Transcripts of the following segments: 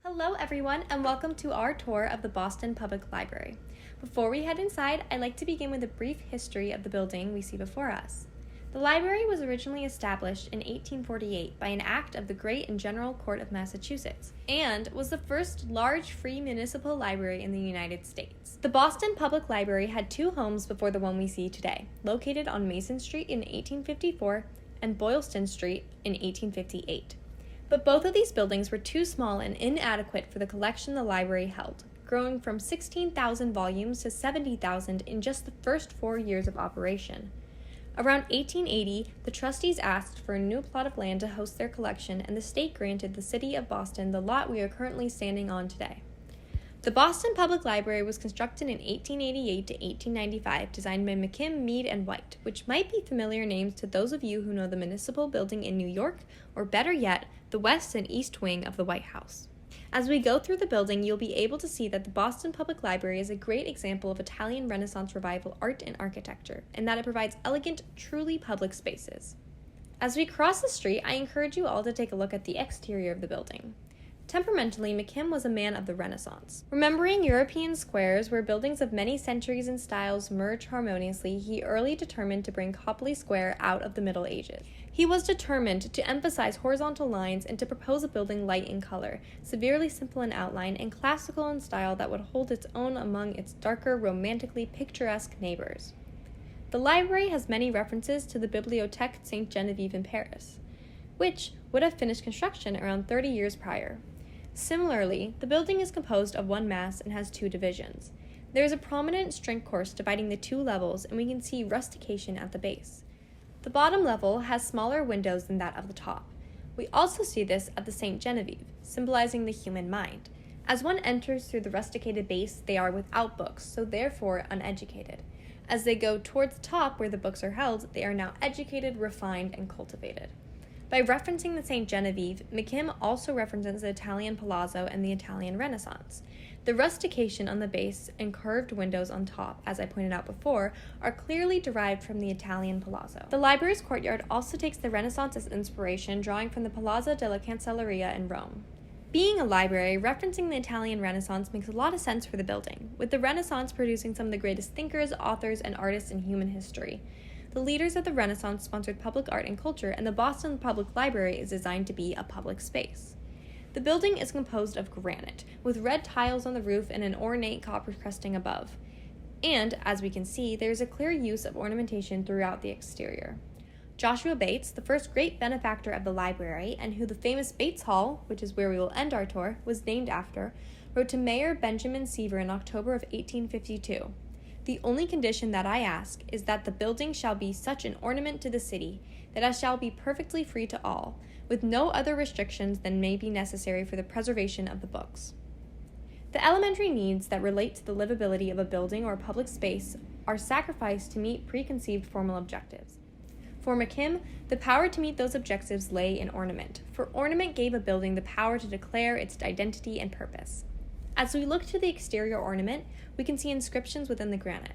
Hello everyone and welcome to our tour of the Boston Public Library. Before we head inside, I'd like to begin with a brief history of the building we see before us. The library was originally established in 1848 by an act of the Great and General Court of Massachusetts, and was the first large free municipal library in the United States. The Boston Public Library had two homes before the one we see today, located on Mason Street in 1854 and Boylston Street in 1858. But both of these buildings were too small and inadequate for the collection the library held, growing from 16,000 volumes to 70,000 in just the first 4 years of operation. Around 1880, the trustees asked for a new plot of land to host their collection, and the state granted the city of Boston the lot we are currently standing on today. The Boston Public Library was constructed in 1888 to 1895, designed by McKim, Mead, and White, which might be familiar names to those of you who know the municipal building in New York, or better yet, the west and east wing of the White House. As we go through the building, you'll be able to see that the Boston Public Library is a great example of Italian Renaissance Revival art and architecture, and that it provides elegant, truly public spaces. As we cross the street, I encourage you all to take a look at the exterior of the building. Temperamentally, McKim was a man of the Renaissance. Remembering European squares where buildings of many centuries and styles merge harmoniously, he early determined to bring Copley Square out of the Middle Ages. He was determined to emphasize horizontal lines and to propose a building light in color, severely simple in outline, and classical in style that would hold its own among its darker, romantically picturesque neighbors. The library has many references to the Bibliothèque Sainte-Geneviève in Paris, which would have finished construction around 30 years prior. Similarly, the building is composed of one mass and has two divisions. There is a prominent strength course dividing the two levels, and we can see rustication at the base. The bottom level has smaller windows than that of the top. We also see this at the Sainte Geneviève, symbolizing the human mind. As one enters through the rusticated base, they are without books, so therefore uneducated. As they go towards the top where the books are held, they are now educated, refined, and cultivated. By referencing the Sainte Geneviève, McKim also references the Italian Palazzo and the Italian Renaissance. The rustication on the base and curved windows on top, as I pointed out before, are clearly derived from the Italian Palazzo. The library's courtyard also takes the Renaissance as inspiration, drawing from the Palazzo della Cancelleria in Rome. Being a library, referencing the Italian Renaissance makes a lot of sense for the building, with the Renaissance producing some of the greatest thinkers, authors, and artists in human history. The leaders of the Renaissance sponsored public art and culture, and the Boston Public Library is designed to be a public space. The building is composed of granite, with red tiles on the roof and an ornate copper crusting above. And, as we can see, there is a clear use of ornamentation throughout the exterior. Joshua Bates, the first great benefactor of the library, and who the famous Bates Hall, which is where we will end our tour, was named after, wrote to Mayor Benjamin Seaver in October of 1852. The only condition that I ask is that the building shall be such an ornament to the city, that it shall be perfectly free to all, with no other restrictions than may be necessary for the preservation of the books. The elementary needs that relate to the livability of a building or public space are sacrificed to meet preconceived formal objectives. For McKim, the power to meet those objectives lay in ornament, for ornament gave a building the power to declare its identity and purpose. As we look to the exterior ornament, we can see inscriptions within the granite.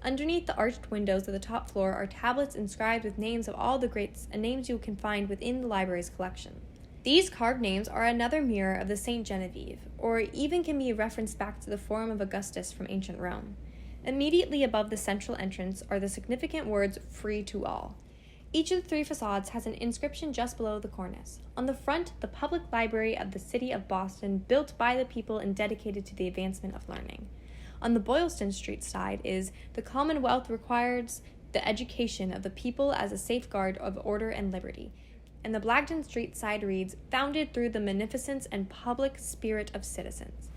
Underneath the arched windows of the top floor are tablets inscribed with names of all the greats and names you can find within the library's collection. These carved names are another mirror of the Sainte Geneviève, or even can be referenced back to the Forum of Augustus from ancient Rome. Immediately above the central entrance are the significant words, "Free to all." Each of the three facades has an inscription just below the cornice. On the front, the Public Library of the City of Boston, built by the people and dedicated to the advancement of learning. On the Boylston Street side is, "The Commonwealth requires the education of the people as a safeguard of order and liberty." And the Blagden Street side reads, "Founded through the munificence and public spirit of citizens."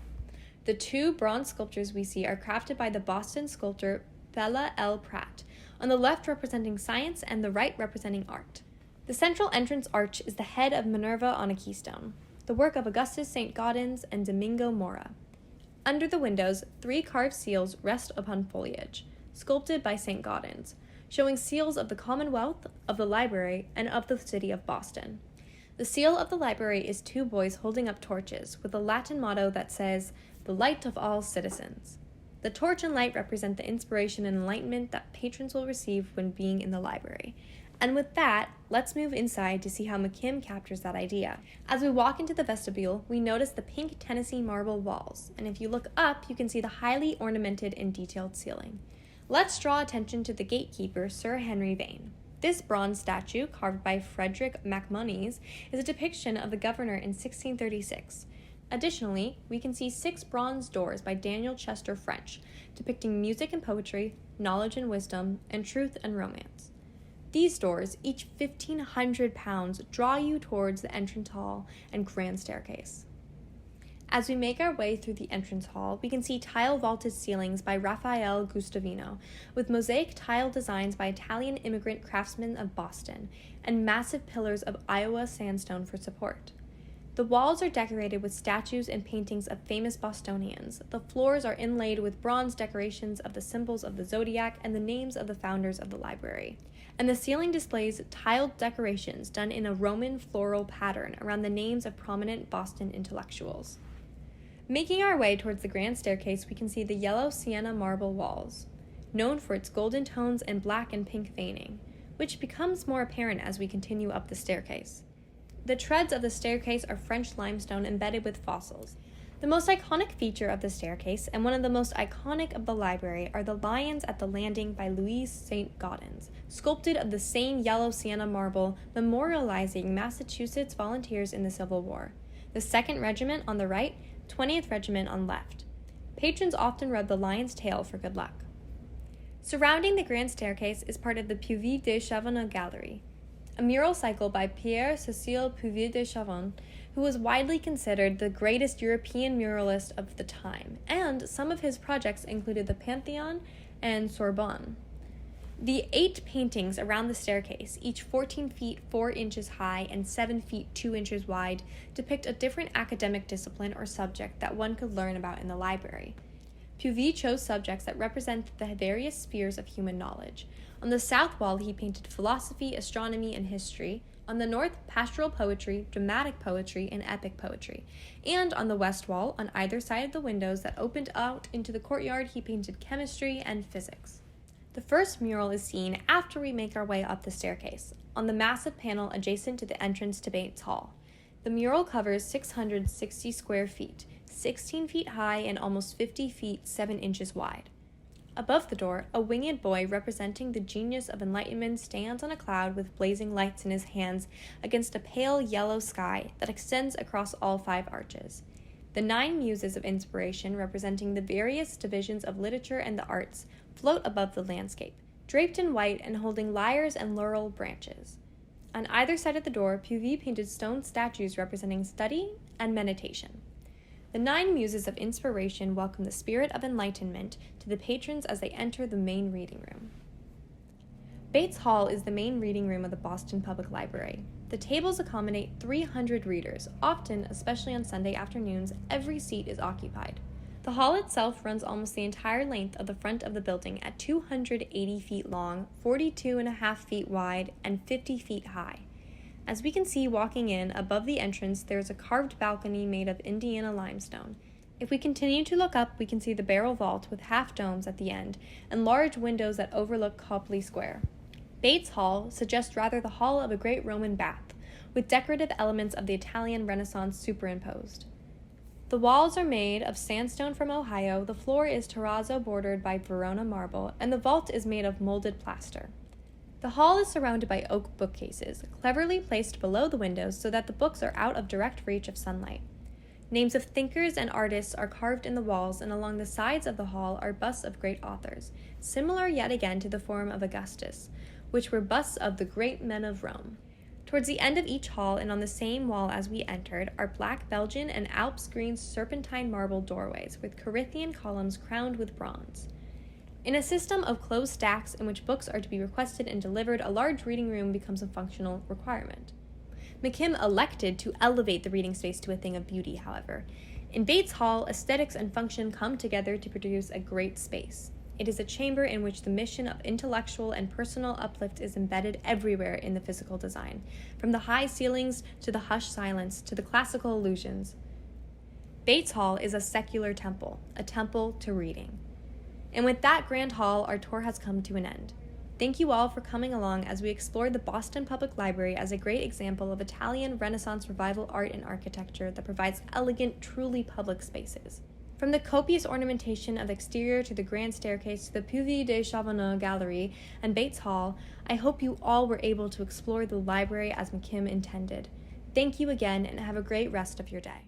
The two bronze sculptures we see are crafted by the Boston sculptor Bella L. Pratt, on the left representing science and the right representing art. The central entrance arch is the head of Minerva on a keystone, the work of Augustus St. Gaudens and Domingo Mora. Under the windows, 3 carved seals rest upon foliage, sculpted by St. Gaudens, showing seals of the Commonwealth, of the library, and of the city of Boston. The seal of the library is 2 boys holding up torches, with a Latin motto that says, "The light of all citizens." The torch and light represent the inspiration and enlightenment that patrons will receive when being in the library. And with that, let's move inside to see how McKim captures that idea. As we walk into the vestibule, we notice the pink Tennessee marble walls, and if you look up, you can see the highly ornamented and detailed ceiling. Let's draw attention to the gatekeeper, Sir Henry Vane. This bronze statue, carved by Frederick MacMonnies, is a depiction of the governor in 1636. Additionally, we can see 6 bronze doors by Daniel Chester French, depicting music and poetry, knowledge and wisdom, and truth and romance. These doors, each 1,500 pounds, draw you towards the entrance hall and grand staircase. As we make our way through the entrance hall, we can see tile-vaulted ceilings by Raphael Gustavino, with mosaic tile designs by Italian immigrant craftsmen of Boston, and massive pillars of Iowa sandstone for support. The walls are decorated with statues and paintings of famous Bostonians. The floors are inlaid with bronze decorations of the symbols of the zodiac and the names of the founders of the library. And the ceiling displays tiled decorations done in a Roman floral pattern around the names of prominent Boston intellectuals. Making our way towards the grand staircase, we can see the yellow sienna marble walls, known for its golden tones and black and pink veining, which becomes more apparent as we continue up the staircase. The treads of the staircase are French limestone embedded with fossils. The most iconic feature of the staircase, and one of the most iconic of the library, are the lions at the landing by Louise St. Gaudens, sculpted of the same yellow sienna marble, memorializing Massachusetts volunteers in the Civil War. The 2nd Regiment on the right, 20th Regiment on left. Patrons often rub the lion's tail for good luck. Surrounding the grand staircase is part of the Puvis de Chavannes Gallery, a mural cycle by Pierre-Cecil Puvis de Chavannes, who was widely considered the greatest European muralist of the time, and some of his projects included the Pantheon and Sorbonne. The 8 paintings around the staircase, each 14 feet 4 inches high and 7 feet 2 inches wide, depict a different academic discipline or subject that one could learn about in the library. Puvis chose subjects that represent the various spheres of human knowledge. On the south wall, he painted philosophy, astronomy, and history. On the north, pastoral poetry, dramatic poetry, and epic poetry. And on the west wall, on either side of the windows that opened out into the courtyard, he painted chemistry and physics. The first mural is seen after we make our way up the staircase, on the massive panel adjacent to the entrance to Bates Hall. The mural covers 660 square feet, 16 feet high and almost 50 feet 7 inches wide. Above the door, a winged boy representing the genius of enlightenment stands on a cloud with blazing lights in his hands against a pale yellow sky that extends across all 5 arches. The 9 muses of inspiration, representing the various divisions of literature and the arts, float above the landscape, draped in white and holding lyres and laurel branches. On either side of the door, Puvis painted stone statues representing study and meditation. The 9 muses of inspiration welcome the spirit of enlightenment to the patrons as they enter the main reading room. Bates Hall is the main reading room of the Boston Public Library. The tables accommodate 300 readers. Often, especially on Sunday afternoons, every seat is occupied. The hall itself runs almost the entire length of the front of the building at 280 feet long, 42.5 feet wide, and 50 feet high. As we can see walking in, above the entrance, there is a carved balcony made of Indiana limestone. If we continue to look up, we can see the barrel vault with half domes at the end and large windows that overlook Copley Square. Bates Hall suggests rather the hall of a great Roman bath, with decorative elements of the Italian Renaissance superimposed. The walls are made of sandstone from Ohio, the floor is terrazzo bordered by Verona marble, and the vault is made of molded plaster. The hall is surrounded by oak bookcases, cleverly placed below the windows so that the books are out of direct reach of sunlight. Names of thinkers and artists are carved in the walls, and along the sides of the hall are busts of great authors, similar yet again to the Forum of Augustus, which were busts of the great men of Rome. Towards the end of each hall and on the same wall as we entered are black Belgian and Alps green serpentine marble doorways with Corinthian columns crowned with bronze. In a system of closed stacks in which books are to be requested and delivered, a large reading room becomes a functional requirement. McKim elected to elevate the reading space to a thing of beauty, however. In Bates Hall, aesthetics and function come together to produce a great space. It is a chamber in which the mission of intellectual and personal uplift is embedded everywhere in the physical design, from the high ceilings to the hushed silence to the classical illusions. Bates Hall is a secular temple, a temple to reading. And with that grand hall, our tour has come to an end. Thank you all for coming along as we explore the Boston Public Library as a great example of Italian Renaissance Revival art and architecture that provides elegant, truly public spaces. From the copious ornamentation of the exterior to the grand staircase to the Puvis de Chavannes Gallery and Bates Hall, I hope you all were able to explore the library as McKim intended. Thank you again and have a great rest of your day.